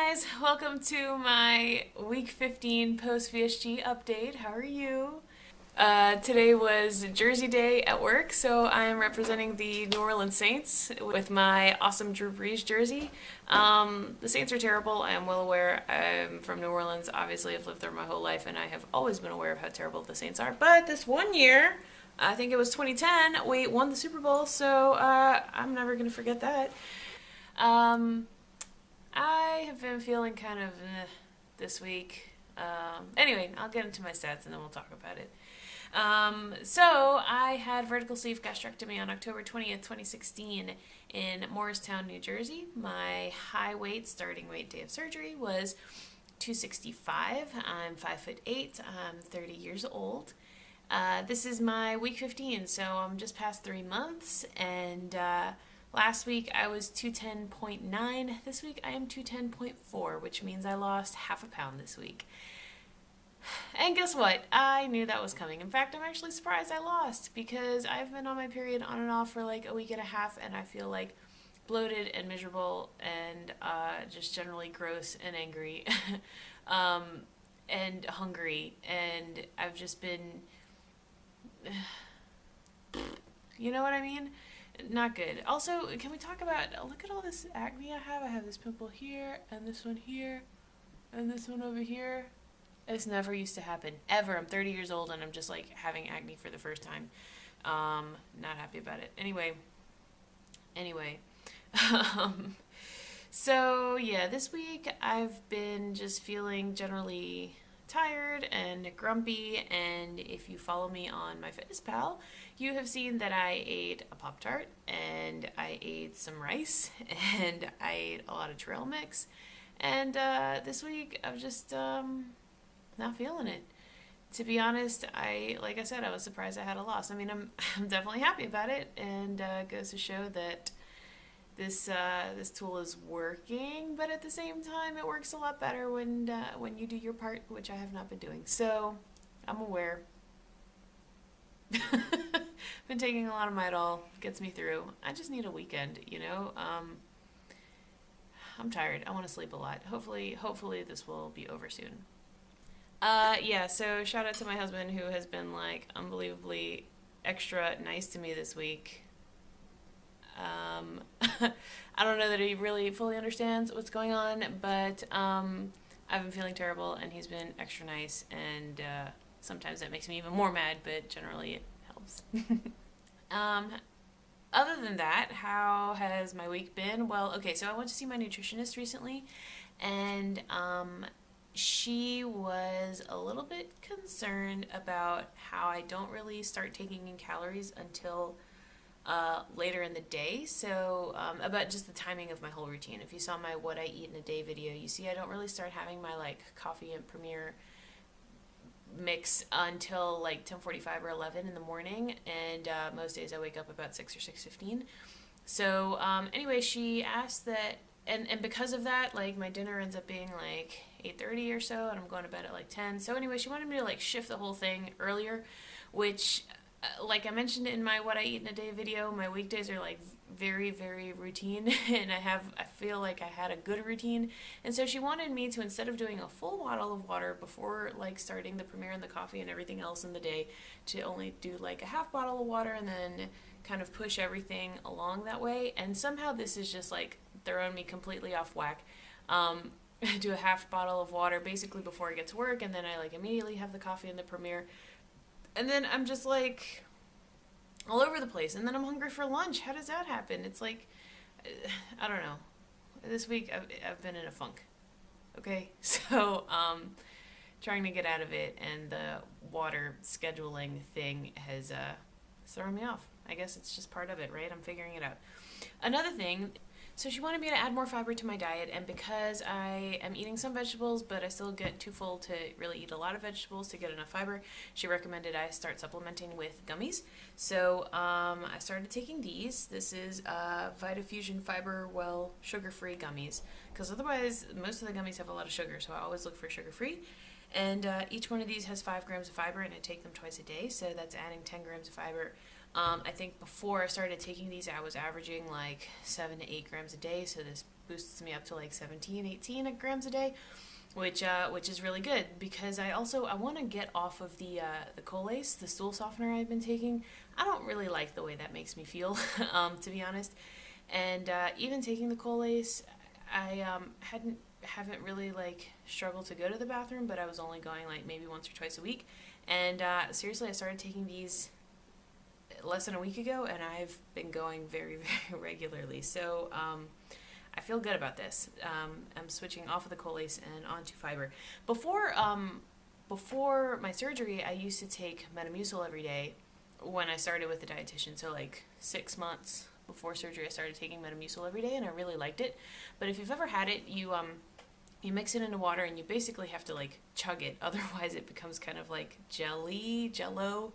guys, welcome to my week 15 post VSG update. How are you? Today was Jersey Day at work, so I am representing the New Orleans Saints with my awesome Drew Brees jersey. The Saints are terrible. I am well aware. I'm from New Orleans. Obviously, I've lived there my whole life, and I have always been aware of how terrible the Saints are. But this one year, I think it was 2010, we won the Super Bowl, so I'm never going to forget that. Um, I have been feeling kind of this week. Anyway, I'll get into my stats and then we'll talk about it. So I had vertical sleeve gastrectomy on October 20th, 2016 in Morristown, New Jersey. My high weight, starting weight day of surgery was 265. I'm 5'8". I'm 30 years old. This is my week 15, so I'm just past 3 months, and last week I was 210.9. This week I am 210.4, which means I lost half a pound this week. And guess what? I knew that was coming. In fact, I'm actually surprised I lost because I've been on my period on and off for like a week and a half, and I feel like bloated and miserable and just generally gross and angry and hungry, and I've just been, you know what I mean? Not good. Also, can we talk about, look at all this acne I have. I have this pimple here, and this one here, and this one over here. This never used to happen, ever. I'm 30 years old, and I'm just, like, having acne for the first time. Not happy about it. Anyway. So, yeah, this week I've been just feeling generally tired and grumpy, and if you follow me on MyFitnessPal, you have seen that I ate a Pop-Tart, and I ate some rice, and I ate a lot of trail mix, and this week I've just not feeling it. To be honest, like I said, I was surprised I had a loss. I mean, I'm definitely happy about it, and it goes to show that this tool is working, but at the same time, it works a lot better when you do your part, which I have not been doing. So I'm aware. Been taking a lot of Midol, gets me through. I just need a weekend, you know. I'm tired. I want to sleep a lot. Hopefully this will be over soon. Yeah. So shout out to my husband who has been like unbelievably extra nice to me this week. I don't know that he really fully understands what's going on, but I've been feeling terrible, and he's been extra nice, and sometimes that makes me even more mad, but generally it helps. um, Other than that, how has my week been? Well, okay, so I went to see my nutritionist recently, and she was a little bit concerned about how I don't really start taking in calories until later in the day. So about just the timing of my whole routine. If you saw my what I eat in a day video, you see I don't really start having my like coffee and Premier mix until like 10:45 or 11 in the morning, and most days I wake up about 6 or 6:15. So anyway, she asked that, and because of that, like my dinner ends up being like 8:30 or so, and I'm going to bed at like 10. So anyway, she wanted me to like shift the whole thing earlier, which like I mentioned in my what I eat in a day video, my weekdays are like very, very routine, and I feel like I had a good routine, and so she wanted me to, instead of doing a full bottle of water before like starting the premiere and the coffee and everything else in the day, to only do like a half bottle of water and then kind of push everything along that way. And somehow this is just like throwing me completely off whack. I do a half bottle of water basically before I get to work, and then I like immediately have the coffee and the premiere. And then I'm just like all over the place. And then I'm hungry for lunch. How does that happen? It's like, I don't know. This week I've been in a funk. Okay? So, trying to get out of it, and the water scheduling thing has thrown me off. I guess it's just part of it, right? I'm figuring it out. Another thing, so she wanted me to add more fiber to my diet, and because I am eating some vegetables, but I still get too full to really eat a lot of vegetables to get enough fiber, she recommended I start supplementing with gummies. So I started taking these. This is VitaFusion Fiber Well sugar-free gummies, because otherwise most of the gummies have a lot of sugar, so I always look for sugar-free. And each one of these has 5 grams of fiber, and I take them twice a day, so that's adding 10 grams of fiber. I think before I started taking these, I was averaging like 7 to 8 grams a day, so this boosts me up to like 17, 18 grams a day, which is really good because I want to get off of the Colace, the stool softener I've been taking. I don't really like the way that makes me feel, to be honest. And even taking the Colace, I haven't really like struggled to go to the bathroom, but I was only going like maybe once or twice a week. And seriously, I started taking these less than a week ago, and I've been going very, very regularly. So I feel good about this. I'm switching off of the Colace and onto fiber. Before my surgery, I used to take Metamucil every day when I started with the dietitian. So like 6 months before surgery, I started taking Metamucil every day, and I really liked it. But if you've ever had it, you mix it into water, and you basically have to like chug it. Otherwise, it becomes kind of like jello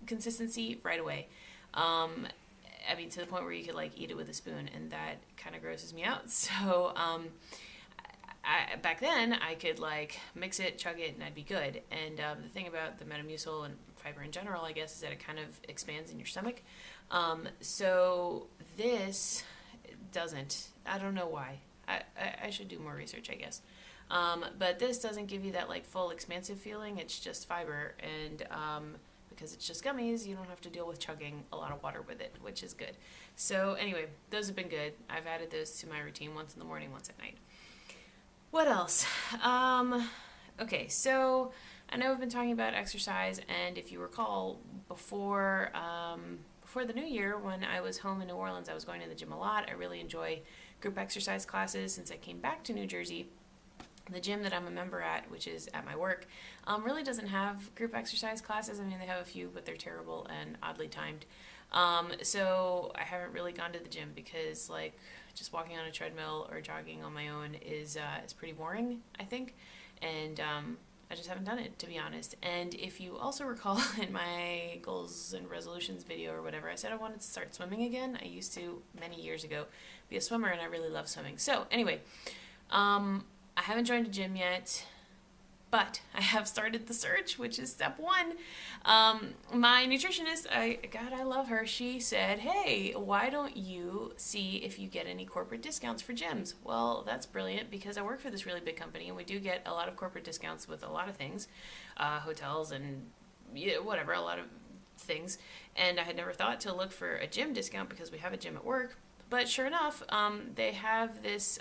consistency right away. I mean, to the point where you could like eat it with a spoon, and that kind of grosses me out. So back then I could like mix it, chug it, and I'd be good. And the thing about the Metamucil and fiber in general, I guess, is that it kind of expands in your stomach. So this doesn't. I don't know why. I should do more research, I guess. But this doesn't give you that like full expansive feeling. It's just fiber, and because it's just gummies, you don't have to deal with chugging a lot of water with it, which is good. So anyway, those have been good. I've added those to my routine once in the morning, once at night. What else? Okay, so I know I've been talking about exercise, and if you recall, before the new year, when I was home in New Orleans, I was going to the gym a lot. I really enjoy group exercise classes. Since I came back to New Jersey, the gym that I'm a member at, which is at my work, really doesn't have group exercise classes. I mean, they have a few, but they're terrible and oddly timed. So I haven't really gone to the gym because like just walking on a treadmill or jogging on my own is pretty boring, I think. And I just haven't done it, to be honest. And if you also recall in my goals and resolutions video or whatever, I said I wanted to start swimming again. I used to, many years ago, be a swimmer, and I really love swimming. So anyway, I haven't joined a gym yet, but I have started the search, which is step one. My nutritionist, God, I love her. She said, hey, why don't you see if you get any corporate discounts for gyms? Well, that's brilliant because I work for this really big company, and we do get a lot of corporate discounts with a lot of things, hotels and whatever, a lot of things. And I had never thought to look for a gym discount because we have a gym at work. But sure enough, they have this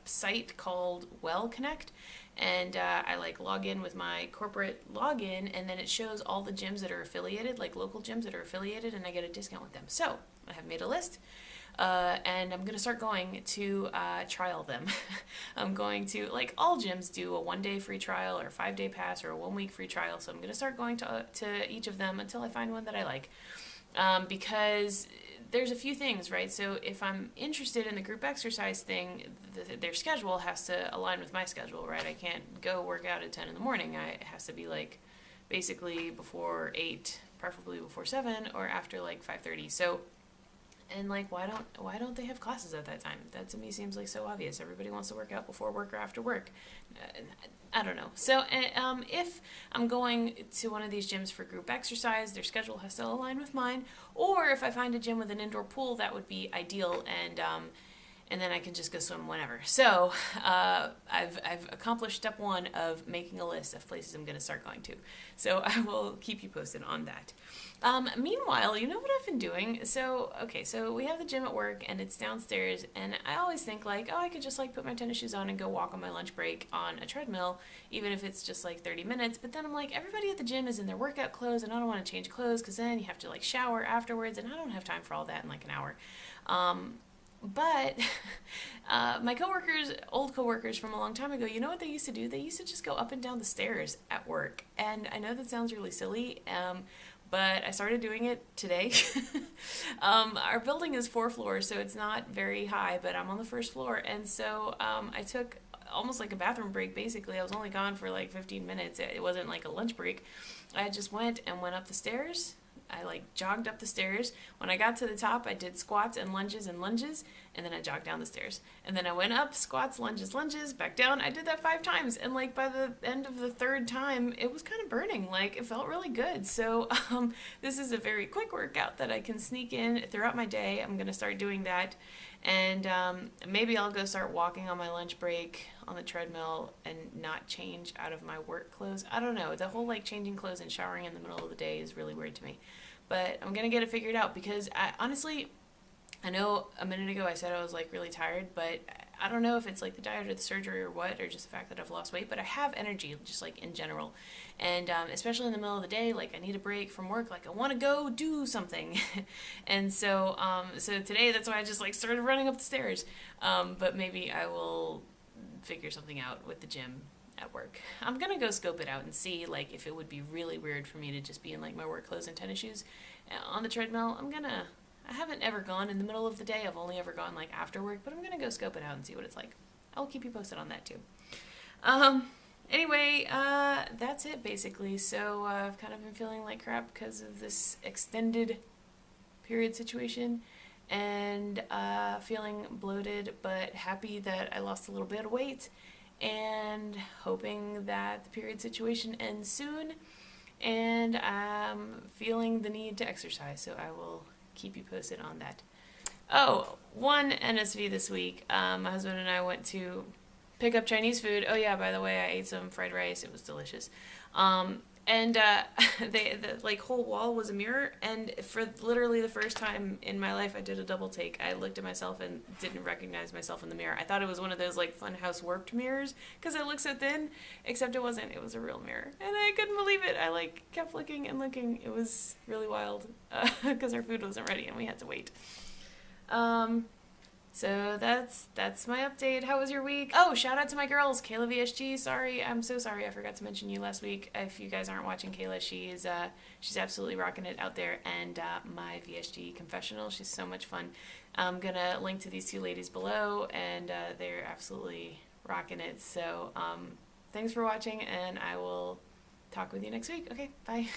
site called Well Connect, and I like log in with my corporate login, and then it shows all the gyms that are affiliated, like local gyms that are affiliated, and I get a discount with them. So I have made a list, and I'm going to start going to trial them. I'm going to, like all gyms do, a 1-day free trial or a 5-day pass or a 1-week free trial. So I'm going to start going to each of them until I find one that I like, because there's a few things, right? So if I'm interested in the group exercise thing, their schedule has to align with my schedule, right? I can't go work out at 10 in the morning. It has to be like basically before 8, preferably before 7, or after like 5:30. So, and like, why don't they have classes at that time? That to me seems like so obvious. Everybody wants to work out before work or after work. I don't know. So if I'm going to one of these gyms for group exercise, their schedule has to align with mine. Or if I find a gym with an indoor pool, that would be ideal, and then I can just go swim whenever. So I've accomplished step one of making a list of places I'm going to start going to. So I will keep you posted on that. Meanwhile, you know what I've been doing? So we have the gym at work, and it's downstairs, and I always think like, oh, I could just like put my tennis shoes on and go walk on my lunch break on a treadmill, even if it's just like 30 minutes. But then I'm like, everybody at the gym is in their workout clothes, and I don't want to change clothes because then you have to like shower afterwards, and I don't have time for all that in like an hour. But my coworkers, old coworkers from a long time ago, you know what they used to do? They used to just go up and down the stairs at work. And I know that sounds really silly, but I started doing it today. Our building is 4 floors, so it's not very high, but I'm on the first floor. And so I took almost like a bathroom break, basically. I was only gone for like 15 minutes. It wasn't like a lunch break. I just went up the stairs. I like jogged up the stairs. When I got to the top, I did squats and lunges, and then I jogged down the stairs. And then I went up, squats, lunges, back down. I did that 5 times, and like by the end of the 3rd time, it was kind of burning. Like it felt really good. So this is a very quick workout that I can sneak in throughout my day. I'm gonna start doing that, And maybe I'll go start walking on my lunch break on the treadmill and not change out of my work clothes. I don't know. The whole like changing clothes and showering in the middle of the day is really weird to me. But I'm going to get it figured out because honestly, I know a minute ago I said I was like really tired, but I don't know if it's like the diet or the surgery or what, or just the fact that I've lost weight, but I have energy just like in general. And especially in the middle of the day, like I need a break from work, like I want to go do something. And so today that's why I just like started running up the stairs. But maybe I will figure something out with the gym at work. I'm gonna go scope it out and see like if it would be really weird for me to just be in like my work clothes and tennis shoes on the treadmill. I haven't ever gone in the middle of the day. I've only ever gone like after work, but I'm gonna go scope it out and see what it's like. I'll keep you posted on that too. Um, anyway, that's it basically. So I've kind of been feeling like crap because of this extended period situation, and feeling bloated, but happy that I lost a little bit of weight, and hoping that the period situation ends soon. And I'm feeling the need to exercise, so I will keep you posted on that. Oh, one NSV this week. My husband and I went to pick up Chinese food. Oh yeah, by the way, I ate some fried rice. It was delicious. And the like whole wall was a mirror, and for literally the first time in my life, I did a double take. I looked at myself and didn't recognize myself in the mirror. I thought it was one of those like Funhouse warped mirrors because it looked so thin, except it wasn't. It was a real mirror, and I couldn't believe it. I like kept looking and looking. It was really wild because our food wasn't ready and we had to wait. So that's my update. How was your week? Oh, shout out to my girls, Kayla VSG. Sorry, I'm so sorry I forgot to mention you last week. If you guys aren't watching Kayla, she's absolutely rocking it out there. And my VSG confessional, she's so much fun. I'm gonna link to these two ladies below, and they're absolutely rocking it. So thanks for watching, and I will talk with you next week. Okay, bye.